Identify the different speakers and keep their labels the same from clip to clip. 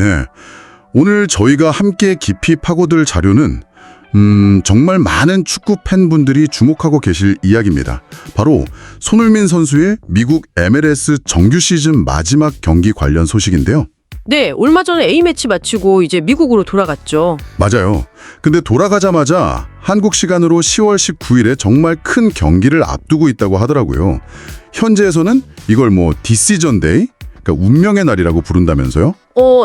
Speaker 1: 네, 오늘 저희가 함께 깊이 파고들 자료는 정말 많은 축구 팬분들이 주목하고 계실 이야기입니다. 바로 손흥민 선수의 미국 MLS 정규 시즌 마지막 경기 관련 소식인데요.
Speaker 2: 네, 얼마 전에 A매치 마치고 이제 미국으로 돌아갔죠.
Speaker 1: 맞아요. 근데 돌아가자마자 한국 시간으로 10월 19일에 정말 큰 경기를 앞두고 있다고 하더라고요. 현지에서는 이걸 디시전 데이? 그러니까 운명의 날이라고 부른다면서요?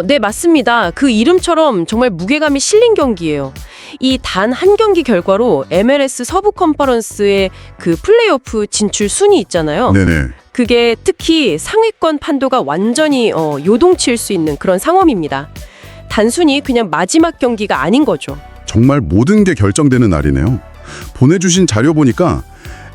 Speaker 2: 네, 맞습니다. 그 이름처럼 정말 무게감이 실린 경기예요. 이 단 한 경기 결과로 MLS 서부 컨퍼런스의 그 플레이오프 진출 순위 있잖아요.
Speaker 1: 네네.
Speaker 2: 그게 특히 상위권 판도가 완전히 요동칠 수 있는 그런 상황입니다. 단순히 그냥 마지막 경기가 아닌 거죠.
Speaker 1: 정말 모든 게 결정되는 날이네요. 보내주신 자료 보니까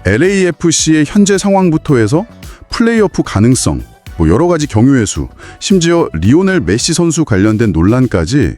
Speaker 1: LAFC의 현재 상황부터 해서 플레이오프 가능성, 여러 가지 경우의 수, 심지어 리오넬 메시 선수 관련된 논란까지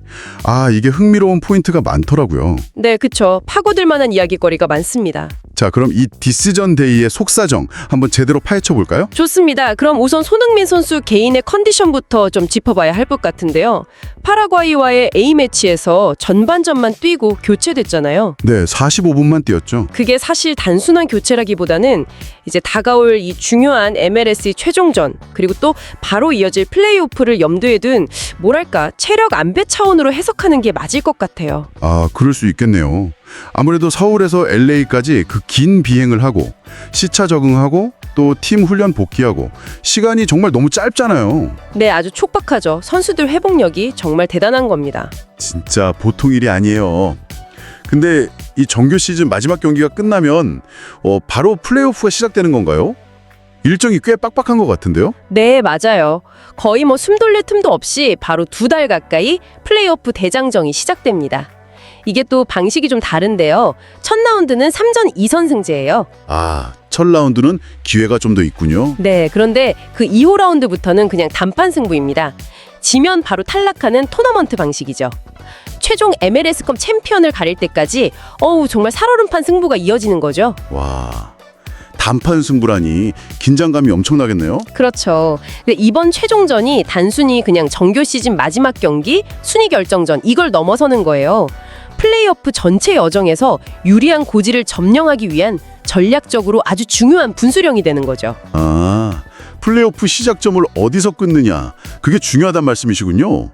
Speaker 1: 이게 흥미로운 포인트가 많더라고요.
Speaker 2: 네, 그쵸. 파고들 만한 이야기거리가 많습니다.
Speaker 1: 자, 그럼 이 디시전 데이의 속사정 한번 제대로 파헤쳐 볼까요?
Speaker 2: 좋습니다. 그럼 우선 손흥민 선수 개인의 컨디션부터 좀 짚어봐야 할 것 같은데요. 파라과이와의 A매치에서 전반전만 뛰고 교체됐잖아요.
Speaker 1: 네, 45분만 뛰었죠.
Speaker 2: 그게 사실 단순한 교체라기보다는 이제 다가올 이 중요한 MLS 최종전 그리고 또 바로 이어질 플레이오프를 염두에 둔 체력 안배 차원으로 해석하는 게 맞을 것 같아요.
Speaker 1: 그럴 수 있겠네요. 아무래도 서울에서 LA까지 그 긴 비행을 하고 시차 적응하고 또 팀 훈련 복귀하고 시간이 정말 너무 짧잖아요.
Speaker 2: 네, 아주 촉박하죠. 선수들 회복력이 정말 대단한 겁니다.
Speaker 1: 진짜 보통 일이 아니에요. 근데 이 정규 시즌 마지막 경기가 끝나면 바로 플레이오프가 시작되는 건가요? 일정이 꽤 빡빡한 것 같은데요?
Speaker 2: 네, 맞아요. 거의 숨 돌릴 틈도 없이 바로 2달 가까이 플레이오프 대장정이 시작됩니다. 이게 또 방식이 좀 다른데요. 첫 라운드는 3전 2선승제예요.
Speaker 1: 첫 라운드는 기회가 좀 더 있군요.
Speaker 2: 네, 그런데 그 2호 라운드부터는 그냥 단판 승부입니다. 지면 바로 탈락하는 토너먼트 방식이죠. 최종 MLS컵 챔피언을 가릴 때까지 정말 살얼음판 승부가 이어지는 거죠.
Speaker 1: 와, 단판 승부라니 긴장감이 엄청나겠네요.
Speaker 2: 그렇죠. 근데 이번 최종전이 단순히 그냥 정규 시즌 마지막 경기, 순위 결정전 이걸 넘어서는 거예요. 플레이오프 전체 여정에서 유리한 고지를 점령하기 위한 전략적으로 아주 중요한 분수령이 되는 거죠.
Speaker 1: 플레이오프 시작점을 어디서 끊느냐, 그게 중요하단 말씀이시군요.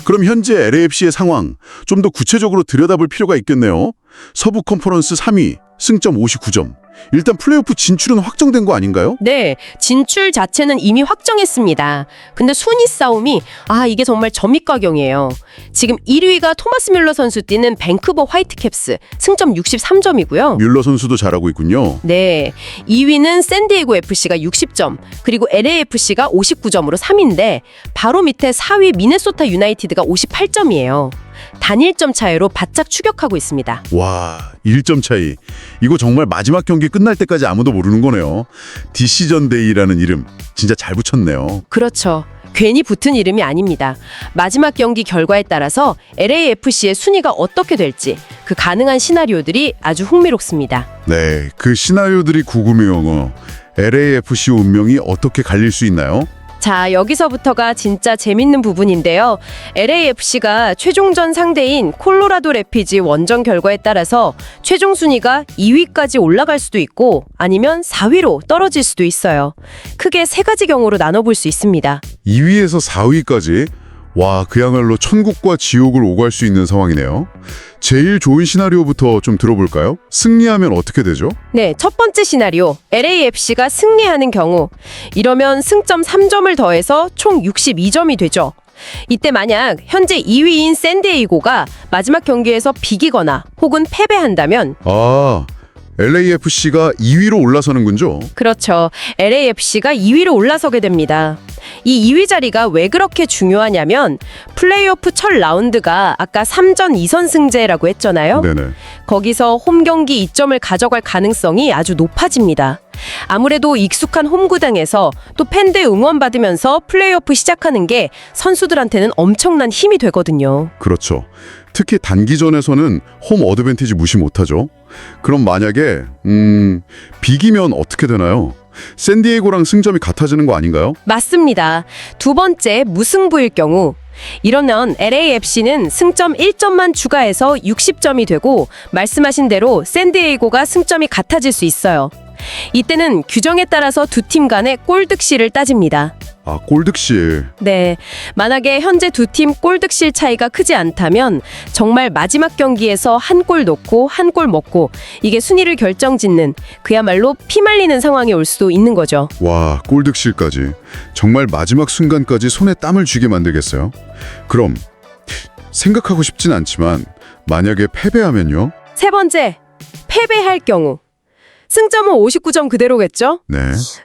Speaker 1: 그럼 현재 LAFC의 상황 좀 더 구체적으로 들여다볼 필요가 있겠네요. 서부 컨퍼런스 3위, 승점 59점. 일단 플레이오프 진출은 확정된 거 아닌가요?
Speaker 2: 네, 진출 자체는 이미 확정했습니다. 근데 순위 싸움이 이게 정말 점입가경이에요. 지금 1위가 토마스 뮬러 선수 뛰는 밴쿠버 화이트캡스, 승점 63점이고요.
Speaker 1: 뮬러 선수도 잘하고 있군요.
Speaker 2: 네, 2위는 샌디에고 FC가 60점, 그리고 LAFC가 59점으로 3위인데 바로 밑에 4위 미네소타 유나이티드가 58점이에요. 단일점 차이로 바짝 추격하고 있습니다.
Speaker 1: 와, 1점 차이. 이거 정말 마지막 경기 끝날 때까지 아무도 모르는 거네요. 디시전 데이라는 이름 진짜 잘 붙였네요.
Speaker 2: 그렇죠. 괜히 붙은 이름이 아닙니다. 마지막 경기 결과에 따라서 LAFC의 순위가 어떻게 될지 그 가능한 시나리오들이 아주 흥미롭습니다.
Speaker 1: 네, 그 시나리오들이 궁금해요. LAFC 운명이 어떻게 갈릴 수 있나요?
Speaker 2: 자, 여기서부터가 진짜 재밌는 부분인데요. LAFC가 최종전 상대인 콜로라도 래피즈 원정 결과에 따라서 최종 순위가 2위까지 올라갈 수도 있고 아니면 4위로 떨어질 수도 있어요. 크게 3가지 경우로 나눠볼 수 있습니다.
Speaker 1: 2위에서 4위까지? 와, 그야말로 천국과 지옥을 오갈 수 있는 상황이네요. 제일 좋은 시나리오부터 좀 들어볼까요? 승리하면 어떻게 되죠?
Speaker 2: 네, 첫 번째 시나리오. LAFC가 승리하는 경우. 이러면 승점 3점을 더해서 총 62점이 되죠. 이때 만약 현재 2위인 샌디에이고가 마지막 경기에서 비기거나 혹은 패배한다면
Speaker 1: LAFC가 2위로 올라서는군요.
Speaker 2: 그렇죠. LAFC가 2위로 올라서게 됩니다. 이 2위 자리가 왜 그렇게 중요하냐면 플레이오프 첫 라운드가 아까 3전 2선승제라고 했잖아요.
Speaker 1: 네네.
Speaker 2: 거기서 홈 경기 2점을 가져갈 가능성이 아주 높아집니다. 아무래도 익숙한 홈구장에서 또 팬들 응원받으면서 플레이오프 시작하는 게 선수들한테는 엄청난 힘이 되거든요.
Speaker 1: 그렇죠. 특히 단기전에서는 홈 어드밴티지 무시 못하죠. 그럼 만약에 비기면 어떻게 되나요? 샌디에이고랑 승점이 같아지는 거 아닌가요?
Speaker 2: 맞습니다. 두 번째 무승부일 경우 이러면 LAFC는 승점 1점만 추가해서 60점이 되고 말씀하신 대로 샌디에이고가 승점이 같아질 수 있어요. 이때는 규정에 따라서 두 팀 간의 골득실을 따집니다.
Speaker 1: 아, 골득실.
Speaker 2: 네, 만약에 현재 두 팀 골득실 차이가 크지 않다면 정말 마지막 경기에서 한 골 넣고 한 골 먹고 이게 순위를 결정짓는 그야말로 피말리는 상황이 올 수도 있는 거죠.
Speaker 1: 와, 골득실까지. 정말 마지막 순간까지 손에 땀을 쥐게 만들겠어요. 그럼 생각하고 싶진 않지만 만약에 패배하면요?
Speaker 2: 세 번째, 패배할 경우. 승점은 59점 그대로겠죠?
Speaker 1: 네.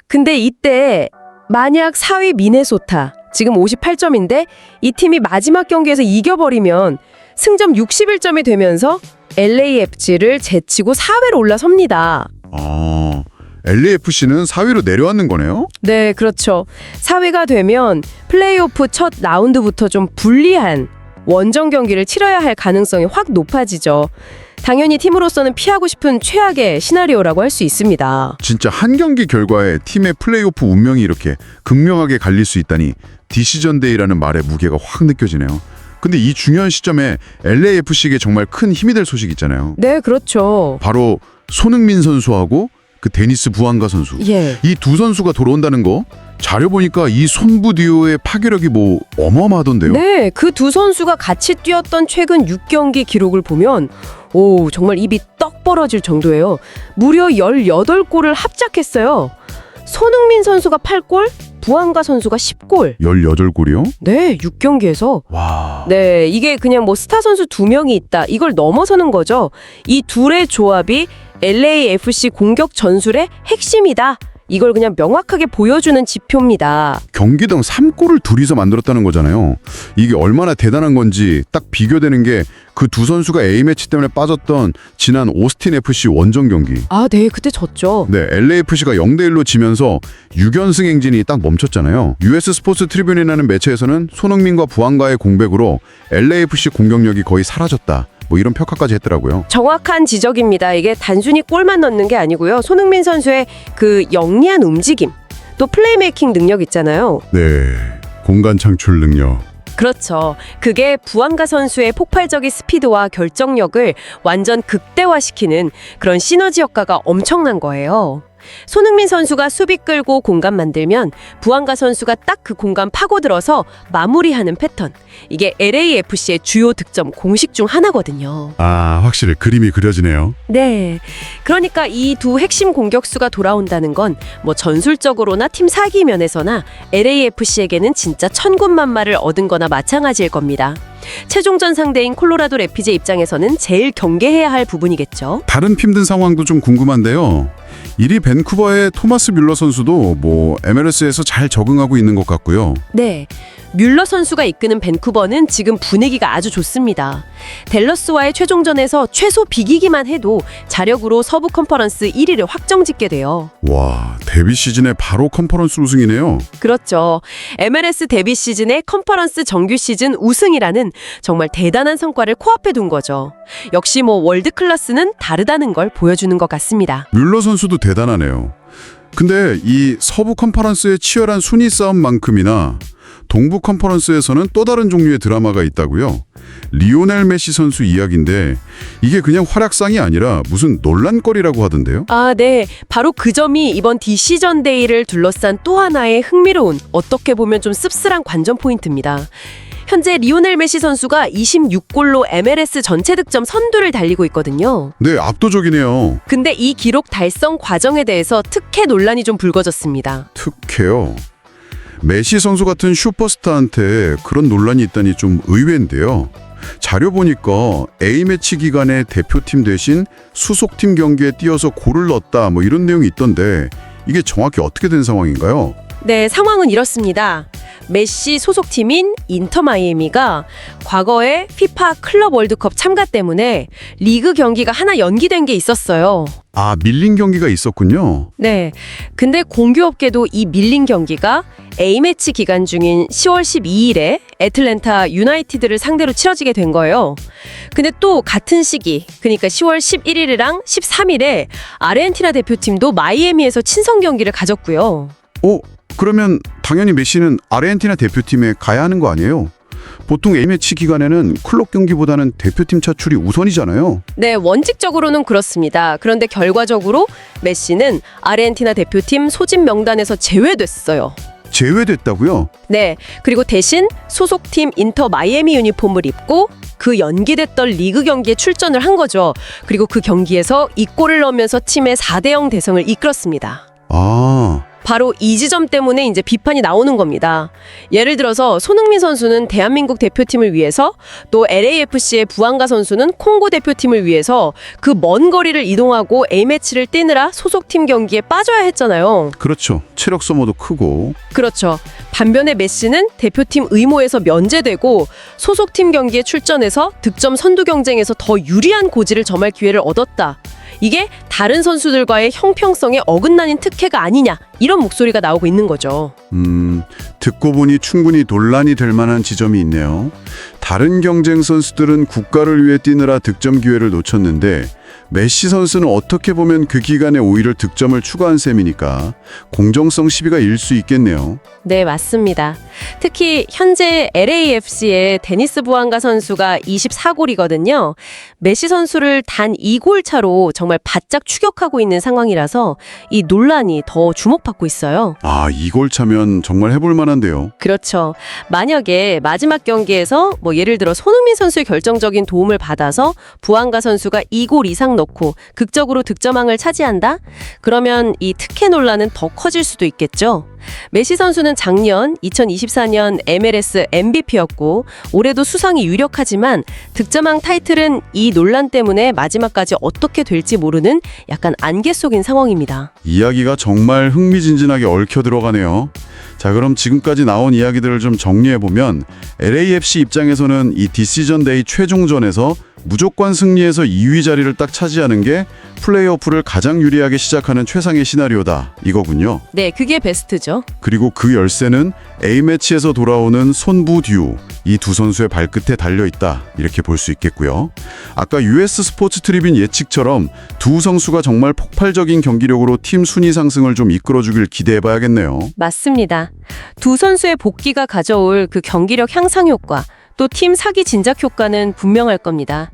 Speaker 2: 근데 이때 만약 4위 미네소타, 지금 58점인데 이 팀이 마지막 경기에서 이겨버리면 승점 61점이 되면서 LAFC를 제치고 4위로 올라섭니다.
Speaker 1: 아, LAFC는 4위로 내려앉는 거네요?
Speaker 2: 네, 그렇죠. 4위가 되면 플레이오프 첫 라운드부터 좀 불리한 원정 경기를 치러야 할 가능성이 확 높아지죠. 당연히 팀으로서는 피하고 싶은 최악의 시나리오라고 할 수 있습니다.
Speaker 1: 진짜 한 경기 결과에 팀의 플레이오프 운명이 이렇게 극명하게 갈릴 수 있다니 디시전 데이라는 말의 무게가 확 느껴지네요. 근데 이 중요한 시점에 LAFC에게 정말 큰 힘이 될 소식이 있잖아요.
Speaker 2: 네, 그렇죠.
Speaker 1: 바로 손흥민 선수하고 그 데니스 부안가 선수.
Speaker 2: 예.
Speaker 1: 이 두 선수가 돌아온다는 거 자료 보니까 이 손부 듀오의 파괴력이 뭐 어마어마하던데요.
Speaker 2: 네, 그 두 선수가 같이 뛰었던 최근 6경기 기록을 보면 오, 정말 입이 떡 벌어질 정도예요. 무려 18골을 합작했어요. 손흥민 선수가 8골, 부안가 선수가 10골.
Speaker 1: 18골이요?
Speaker 2: 네, 6경기에서.
Speaker 1: 와.
Speaker 2: 네, 이게 그냥 뭐 스타 선수 2명이 있다. 이걸 넘어서는 거죠. 이 둘의 조합이 LAFC 공격 전술의 핵심이다. 이걸 그냥 명확하게 보여주는 지표입니다.
Speaker 1: 경기당 3골을 둘이서 만들었다는 거잖아요. 이게 얼마나 대단한 건지 딱 비교되는 게 그 두 선수가 A매치 때문에 빠졌던 지난 오스틴 FC 원정 경기.
Speaker 2: 아, 네, 그때 졌죠.
Speaker 1: 네, LAFC가 0대1로 지면서 6연승 행진이 딱 멈췄잖아요. US 스포츠 트리뷴이라는 매체에서는 손흥민과 부안가의 공백으로 LAFC 공격력이 거의 사라졌다. 뭐 이런 평가까지 했더라고요.
Speaker 2: 정확한 지적입니다. 이게 단순히 골만 넣는 게 아니고요. 손흥민 선수의 그 영리한 움직임, 또 플레이메이킹 능력 있잖아요.
Speaker 1: 네, 공간 창출 능력.
Speaker 2: 그렇죠. 그게 부안가 선수의 폭발적인 스피드와 결정력을 완전 극대화시키는 그런 시너지 효과가 엄청난 거예요. 손흥민 선수가 수비 끌고 공간 만들면 부안가 선수가 딱 그 공간 파고들어서 마무리하는 패턴. 이게 LAFC의 주요 득점 공식 중 하나거든요.
Speaker 1: 아, 확실히 그림이 그려지네요.
Speaker 2: 네. 그러니까 이 두 핵심 공격수가 돌아온다는 건 뭐 전술적으로나 팀 사기 면에서나 LAFC에게는 진짜 천군만마를 얻은 거나 마찬가지일 겁니다. 최종전 상대인 콜로라도 래피즈 입장에서는 제일 경계해야 할 부분이겠죠.
Speaker 1: 다른 힘든 상황도 좀 궁금한데요. 이리 밴쿠버의 토마스 뮬러 선수도 뭐 MLS에서 잘 적응하고 있는 것 같고요.
Speaker 2: 네. 뮬러 선수가 이끄는 밴쿠버는 지금 분위기가 아주 좋습니다. 댈러스와의 최종전에서 최소 비기기만 해도 자력으로 서부 컨퍼런스 1위를 확정짓게 돼요.
Speaker 1: 와, 데뷔 시즌에 바로 컨퍼런스 우승이네요.
Speaker 2: 그렇죠. MLS 데뷔 시즌에 컨퍼런스 정규 시즌 우승이라는 정말 대단한 성과를 코앞에 둔 거죠. 역시 뭐 월드 클래스는 다르다는 걸 보여주는 것 같습니다.
Speaker 1: 뮬러 선수도 대단하네요. 근데 이 서부 컨퍼런스의 치열한 순위 싸움만큼이나 동부 컨퍼런스에서는 또 다른 종류의 드라마가 있다고요. 리오넬 메시 선수 이야기인데 이게 그냥 활약상이 아니라 무슨 논란거리라고 하던데요.
Speaker 2: 아, 네. 바로 그 점이 이번 디시전 데이를 둘러싼 또 하나의 흥미로운, 어떻게 보면 좀 씁쓸한 관전 포인트입니다. 현재 리오넬 메시 선수가 26골로 MLS 전체 득점 선두를 달리고 있거든요.
Speaker 1: 네, 압도적이네요.
Speaker 2: 근데 이 기록 달성 과정에 대해서 특혜 논란이 좀 불거졌습니다.
Speaker 1: 특혜요. 메시 선수 같은 슈퍼스타한테 그런 논란이 있다니 좀 의외인데요. 자료 보니까 A매치 기간에 대표팀 대신 수속팀 경기에 뛰어서 골을 넣었다 뭐 이런 내용이 있던데 이게 정확히 어떻게 된 상황인가요?
Speaker 2: 네, 상황은 이렇습니다. 메시 소속팀인 인터 마이애미가 과거에 피파 클럽 월드컵 참가 때문에 리그 경기가 하나 연기된 게 있었어요.
Speaker 1: 아, 밀린 경기가 있었군요.
Speaker 2: 네. 근데 공교롭게도 이 밀린 경기가 A매치 기간 중인 10월 12일에 애틀랜타 유나이티드를 상대로 치러지게 된 거예요. 근데 또 같은 시기, 그러니까 10월 11일이랑 13일에 아르헨티나 대표팀도 마이애미에서 친선 경기를 가졌고요.
Speaker 1: 그러면 당연히 메시는 아르헨티나 대표팀에 가야 하는 거 아니에요? 보통 A매치 기간에는 클럽 경기보다는 대표팀 차출이 우선이잖아요.
Speaker 2: 네, 원칙적으로는 그렇습니다. 그런데 결과적으로 메시는 아르헨티나 대표팀 소집 명단에서 제외됐어요.
Speaker 1: 제외됐다고요?
Speaker 2: 네, 그리고 대신 소속팀 인터 마이애미 유니폼을 입고 그 연기됐던 리그 경기에 출전을 한 거죠. 그리고 그 경기에서 이 골을 넣으면서 팀의 4대0 대승을 이끌었습니다.
Speaker 1: 아,
Speaker 2: 바로 이 지점 때문에 이제 비판이 나오는 겁니다. 예를 들어서 손흥민 선수는 대한민국 대표팀을 위해서, 또 LAFC의 부안가 선수는 콩고 대표팀을 위해서 그 먼 거리를 이동하고 A매치를 뛰느라 소속팀 경기에 빠져야 했잖아요.
Speaker 1: 그렇죠. 체력 소모도 크고.
Speaker 2: 그렇죠. 반면에 메시는 대표팀 의모에서 면제되고 소속팀 경기에 출전해서 득점 선두 경쟁에서 더 유리한 고지를 점할 기회를 얻었다. 이게 다른 선수들과의 형평성에 어긋나는 특혜가 아니냐, 이런 목소리가 나오고 있는 거죠.
Speaker 1: 듣고 보니 충분히 논란이 될 만한 지점이 있네요. 다른 경쟁 선수들은 국가를 위해 뛰느라 득점 기회를 놓쳤는데 메시 선수는 어떻게 보면 그 기간에 오히려 득점을 추가한 셈이니까 공정성 시비가 일 수 있겠네요.
Speaker 2: 네, 맞습니다. 특히 현재 LAFC의 데니스 부안가 선수가 24골이거든요. 메시 선수를 단 2골 차로 정말 바짝 추격하고 있는 상황이라서 이 논란이 더 주목받고 있어요.
Speaker 1: 아, 이골 차면 정말 해볼 만한데요.
Speaker 2: 그렇죠. 만약에 마지막 경기에서 예를 들어 손흥민 선수의 결정적인 도움을 받아서 부안가 선수가 2골 이상 넣고 극적으로 득점왕을 차지한다? 그러면 이 특혜 논란은 더 커질 수도 있겠죠. 메시 선수는 작년 2024년 MLS MVP였고 올해도 수상이 유력하지만 득점왕 타이틀은 이 논란 때문에 마지막까지 어떻게 될지 모르는 약간 안개 속인 상황입니다.
Speaker 1: 이야기가 정말 흥미진진하게 얽혀 들어가네요. 자, 그럼 지금까지 나온 이야기들을 좀 정리해보면 LAFC 입장에서는 이 디시전 데이 최종전에서 무조건 승리해서 2위 자리를 딱 차지하는 게 플레이오프를 가장 유리하게 시작하는 최상의 시나리오다, 이거군요.
Speaker 2: 네, 그게 베스트죠.
Speaker 1: 그리고 그 열쇠는 A매치에서 돌아오는 손부 듀, 이 두 선수의 발끝에 달려있다, 이렇게 볼 수 있겠고요. 아까 US 스포츠 트리뷴 예측처럼 두 선수가 정말 폭발적인 경기력으로 팀 순위 상승을 좀 이끌어주길 기대해봐야겠네요.
Speaker 2: 맞습니다. 두 선수의 복귀가 가져올 그 경기력 향상 효과, 또 팀 사기 진작 효과는 분명할 겁니다.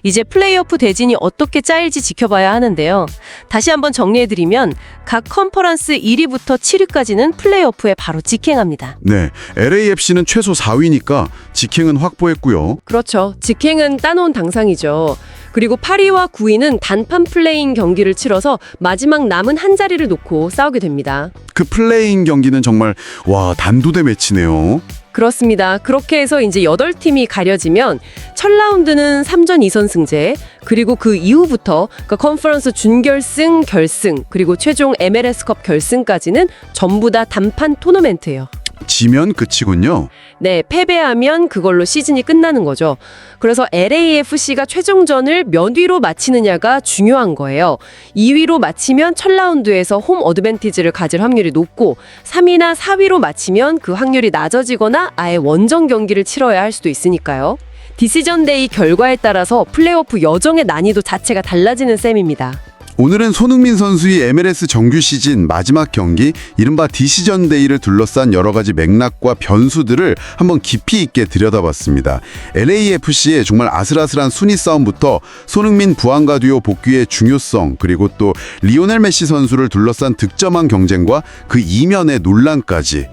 Speaker 2: 이제 플레이오프 대진이 어떻게 짜일지 지켜봐야 하는데요. 다시 한번 정리해드리면 각 컨퍼런스 1위부터 7위까지는 플레이오프에 바로 직행합니다.
Speaker 1: 네, LAFC는 최소 4위니까 직행은 확보했고요.
Speaker 2: 그렇죠. 직행은 따놓은 당상이죠. 그리고 8위와 9위는 단판 플레이인 경기를 치러서 마지막 남은 한 자리를 놓고 싸우게 됩니다.
Speaker 1: 그 플레이인 경기는 정말 단두대 매치네요.
Speaker 2: 그렇습니다. 그렇게 해서 이제 8팀이 가려지면 첫 라운드는 3전 2선승제, 그리고 그 이후부터 컨퍼런스 준결승, 결승, 그리고 최종 MLS컵 결승까지는 전부 다 단판 토너멘트예요.
Speaker 1: 지면 끝이군요.
Speaker 2: 네, 패배하면 그걸로 시즌이 끝나는 거죠. 그래서 LAFC가 최종전을 몇 위로 마치느냐가 중요한 거예요. 2위로 마치면 첫 라운드에서 홈 어드밴티지를 가질 확률이 높고 3위나 4위로 마치면 그 확률이 낮아지거나 아예 원정 경기를 치러야 할 수도 있으니까요. 디시전 데이 결과에 따라서 플레이오프 여정의 난이도 자체가 달라지는 셈입니다.
Speaker 1: 오늘은 손흥민 선수의 MLS 정규 시즌 마지막 경기, 이른바 디시전 데이를 둘러싼 여러 가지 맥락과 변수들을 한번 깊이 있게 들여다봤습니다. LAFC의 정말 아슬아슬한 순위 싸움부터 손흥민 부안가 듀오 복귀의 중요성, 그리고 또 리오넬 메시 선수를 둘러싼 득점왕 경쟁과 그 이면의 논란까지.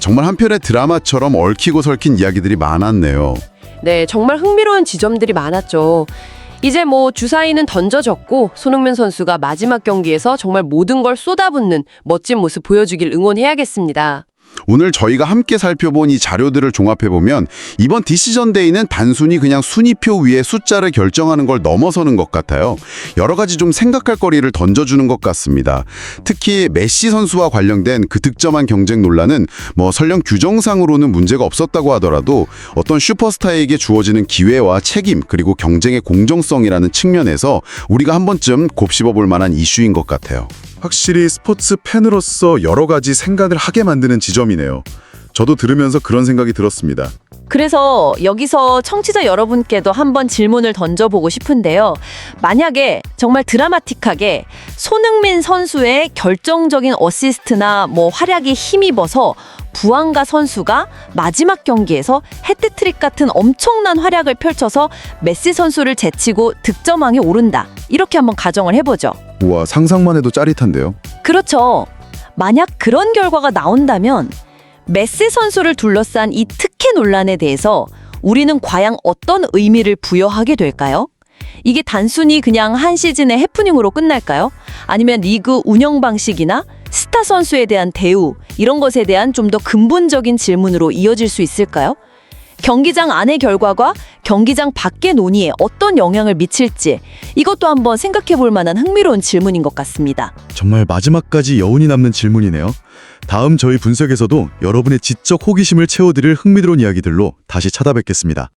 Speaker 1: 정말 한편의 드라마처럼 얽히고 설킨 이야기들이 많았네요.
Speaker 2: 네, 정말 흥미로운 지점들이 많았죠. 이제 주사위는 던져졌고 손흥민 선수가 마지막 경기에서 정말 모든 걸 쏟아붓는 멋진 모습 보여주길 응원해야겠습니다.
Speaker 1: 오늘 저희가 함께 살펴본 이 자료들을 종합해보면 이번 디시전 데이는 단순히 그냥 순위표 위에 숫자를 결정하는 걸 넘어서는 것 같아요. 여러 가지 좀 생각할 거리를 던져주는 것 같습니다. 특히 메시 선수와 관련된 그 득점한 경쟁 논란은 설령 규정상으로는 문제가 없었다고 하더라도 어떤 슈퍼스타에게 주어지는 기회와 책임, 그리고 경쟁의 공정성이라는 측면에서 우리가 한 번쯤 곱씹어볼 만한 이슈인 것 같아요. 확실히 스포츠 팬으로서 여러 가지 생각을 하게 만드는 지점이네요. 저도 들으면서 그런 생각이 들었습니다.
Speaker 3: 그래서 여기서 청취자 여러분께도 한번 질문을 던져보고 싶은데요. 만약에 정말 드라마틱하게 손흥민 선수의 결정적인 어시스트나 활약에 힘입어서 부안가 선수가 마지막 경기에서 해트트릭 같은 엄청난 활약을 펼쳐서 메시 선수를 제치고 득점왕에 오른다. 이렇게 한번 가정을 해보죠.
Speaker 1: 우와, 상상만 해도 짜릿한데요.
Speaker 3: 그렇죠. 만약 그런 결과가 나온다면 메시 선수를 둘러싼 이 특혜 논란에 대해서 우리는 과연 어떤 의미를 부여하게 될까요? 이게 단순히 그냥 한 시즌의 해프닝으로 끝날까요? 아니면 리그 운영 방식이나 스타 선수에 대한 대우, 이런 것에 대한 좀 더 근본적인 질문으로 이어질 수 있을까요? 경기장 안의 결과가 경기장 밖의 논의에 어떤 영향을 미칠지, 이것도 한번 생각해 볼 만한 흥미로운 질문인 것 같습니다.
Speaker 4: 정말 마지막까지 여운이 남는 질문이네요. 다음 저희 분석에서도 여러분의 지적 호기심을 채워드릴 흥미로운 이야기들로 다시 찾아뵙겠습니다.